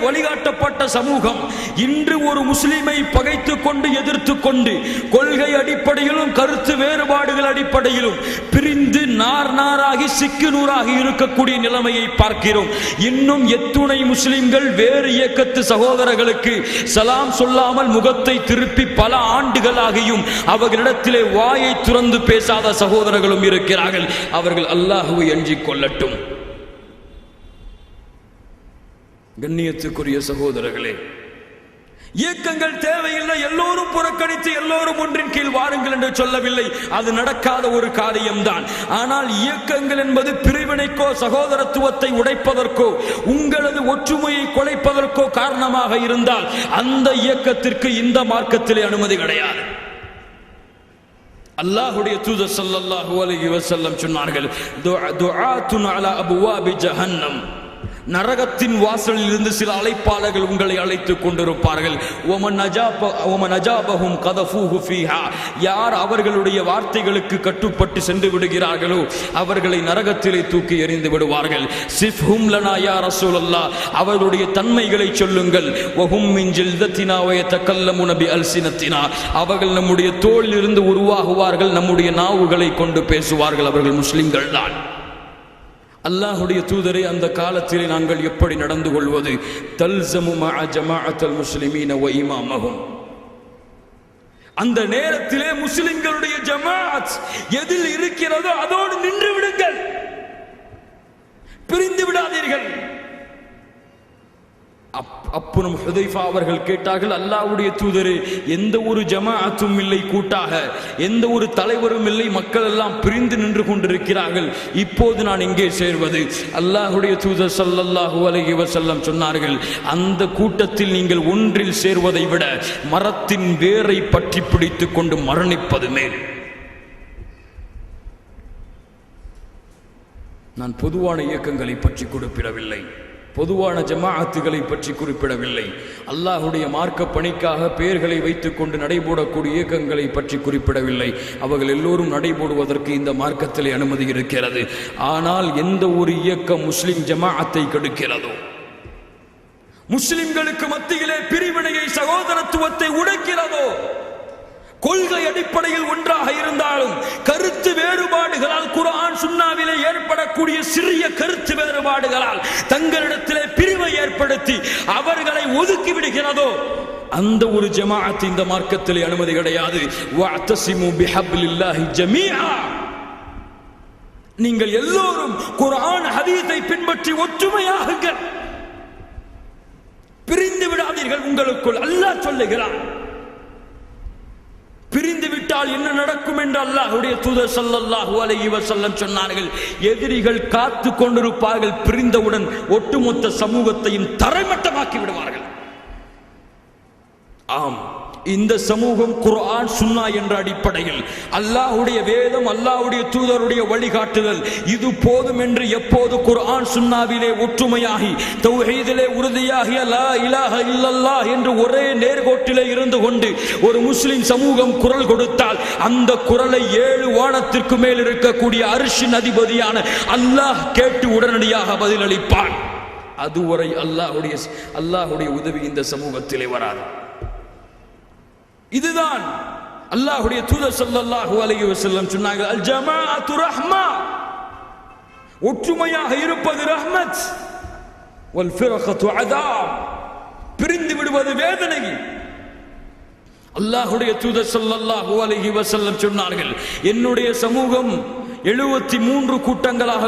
வழிகாட்டப்பட்ட சமூகம் இன்று ஒரு முஸ்லிமை பகைத்துக் கொண்டு எதிர்த்து கொண்டு கொள்கை அடிப்படையிலும் கருத்து வேறுபாடுகள் அடிப்படையிலும் பிரிந்து நார் நாராகி சிக்கு நூறாகி இருக்கக்கூடிய நிலைமையை பார்க்கிறோம். இன்னும் எத்துணை முஸ்லிம்கள் வேறு இயக்கத்து சகோதரர்களுக்கு சலாம் சொல்லாமல் முகத்தை திருப்பி பல ஆண்டுகளாகியும் அவர்களிடத்திலே வாயை துறந்து பேசாத சகோதரர்களும் இருக்கிறார்கள். அவர்கள் அல்லாஹ்வை அஞ்சிக் கொள்ளட்டும். கண்ணியத்துக்குரிய சகோதரர்களே, இயக்கங்கள் தேவையில்லை, எல்லோரும் புறக்கணித்து எல்லோரும் ஒன்றின் கீழ் வாருங்கள் என்று சொல்லவில்லை. அது நடக்காத ஒரு காரியம்தான். ஆனால் இயக்கங்கள் என்பது பிரிவினைக்கோ சகோதரத்துவத்தை உடைப்பதற்கோ உங்களது ஒற்றுமையை குலைப்பதற்கோ காரணமாக இருந்தால் அந்த இயக்கத்திற்கு இந்த மார்க்கத்திலே அனுமதி கிடையாது. அல்லாஹ்வுடைய தூதர் ஸல்லல்லாஹு அலைஹி வஸல்லம் சொன்னார்கள், துஆத்துன் அலா அபுவாபி ஜஹன்னம், நரகத்தின் வாசலில் இருந்து சில அழைப்பாளர்கள் உங்களை அழைத்துக் கொண்டிருப்பார்கள். யார் அவர்களுடைய வார்த்தைகளுக்கு கட்டுப்பட்டு சென்று விடுகிறார்களோ அவர்களை நரகத்திலே தூக்கி எறிந்து விடுவார்கள். சிஃப்ஹும் லனா யா ரசூலல்லாஹ், அவர்களுடைய தன்மைகளை சொல்லுங்கள். வஹும் மின் ஜில்தத்தினா வ யதகல்லமுன பி அல்சினத்தினா, அவர்கள் நம்முடைய தோளில் இருந்து உருவாகுவார்கள், நம்முடைய நாவுகளை கொண்டு பேசுவார்கள். அவர்கள் முஸ்லிம்கள் தான். அல்லாஹ்வுடைய தூதரே, அந்த காலத்திலே நாங்கள் எப்படி நடந்து கொள்வது? தல்ஸமு மஅ ஜமாஅத்துல் முஸ்லிமீன வ இமாமஹும், அந்த நேரத்திலே முஸ்லிம்களுடைய ஜமாஅத் எதில் இருக்கிறதோ அதோடு நின்று விடுங்கள், பிரிந்து விடாதீர்கள். அப்புறம் ஹுதைஃபா அவர்கள் கேட்டார்கள், அல்லாஹ்வுடைய தூதரே, எந்த ஒரு ஜமாஅத்தும் இல்லை, கூட்டாக எந்த ஒரு தலைவரும் இல்லை, மக்கள் எல்லாம் பிரிந்து நின்று கொண்டிருக்கிறார்கள், இப்போது நான் எங்கே சேர்வது? அல்லாஹ்வுடைய தூதர் ஸல்லல்லாஹு அலைஹி வஸல்லம் சொன்னார்கள், அந்த கூட்டத்தில் நீங்கள் ஒன்றில் சேர்வதை விட மரத்தின் வேரை பற்றி பிடித்துக் கொண்டு மரணிப்பது மேல். நான் பொதுவான இயக்கங்களை பற்றி குறிப்பிடவில்லை, பொதுவான ஜமாஅத்துகளை பற்றி குறிப்பிடவில்லை. அல்லாஹ்வுடைய மார்க்க பணிக்காக பெயர்களை வைத்துக் கொண்டு நடைபோடக்கூடிய இயக்கங்களை பற்றி குறிப்பிடவில்லை. அவர்கள் எல்லோரும் நடைபோடுவதற்கு இந்த மார்க்கத்திலே அனுமதி இருக்கிறது. ஆனால் எந்த ஒரு இயக்கம் முஸ்லிம் ஜமாஅத்தை கெடுக்கிறதோ, முஸ்லிம்களுக்கு மத்தியிலே பிரிவினையை சகோதரத்துவத்தை உடைக்கிறதோ, கொள்கை அடிப்படையில் ஒன்றாக இருந்தாலும் கருத்து வேறுபாடுகளால், குர்ஆன் சுன்னாவிலே ஏற்படக்கூடிய சிறிய கருத்து வேறுபாடுகளால் தங்களிடத்திலே பிரிவை ஏற்படுத்தி அவர்களை ஒதுக்கி விடுகிறதோ, அந்த ஒரு ஜமாஅத் இந்த மார்க்கத்திலே அனுமதி கிடையாது. வஅத்தஸிமு பிஹப்லில்லாஹி ஜமீஆ, நீங்கள் எல்லோரும் குர்ஆன் ஹதீஸை பின்பற்றி ஒற்றுமையாகுங்கள், பிரிந்து விடாதீர்கள் உங்களுக்குள். அல்லாஹ் சொல்லுகிறான். பிரிந்து விட்டால் என்ன நடக்கும் என்று அல்லாஹ்வுடைய தூதர் ஸல்லல்லாஹு அலைஹி வஸல்லம் சொன்னார்கள், எதிரிகள் காத்து கொண்டிருப்பார்கள், பிரிந்தவுடன் ஒட்டுமொத்த சமூகத்தையும் தரைமட்டமாக்கி விடுவார்கள். ஆம், இந்த சமூகம் குர்ஆன் சுன்னா என்ற அடிப்படையில் அல்லாஹ்வுடைய வேதம், அல்லாஹ்வுடைய தூதருடைய வழிகாட்டுதல் இது போதும் என்று எப்போது குர்ஆன் சுன்னாவிலே ஒற்றுமையாகி தௌஹீதிலே உறுதியாகிய லா இலாஹ இல்லல்லாஹ் என்று ஒரே நேர்கோட்டிலே இருந்து கொண்டு ஒரு முஸ்லிம் சமூகம் குரல் கொடுத்தால் அந்த குரலை 7 வானத்திற்கு மேல் இருக்கக்கூடிய அர்ஷின் அதிபதியான அல்லாஹ் கேட்டு உடனடியாக பதிலளிப்பான். அதுவரை அல்லாஹ்வுடைய உதவி இந்த சமூகத்திலே வராது. இதுதான் அல்லாஹ்வுடைய தூதர் ஸல்லல்லாஹு அலைஹி வஸல்லம் சொன்னார்கள், அல் ஜமாஅத்து ரஹ்மா, ஒற்றுமையாக இருப்பது ரஹ்மத், வல் ஃபிரகத்து அதாப், பிரிந்து விடுவது வேதனை. அல்லாஹ்வுடைய தூதர் ஸல்லல்லாஹு அலைஹி வஸல்லம் சொன்னார்கள், என்னுடைய சமூகம் 73 கூட்டங்களாக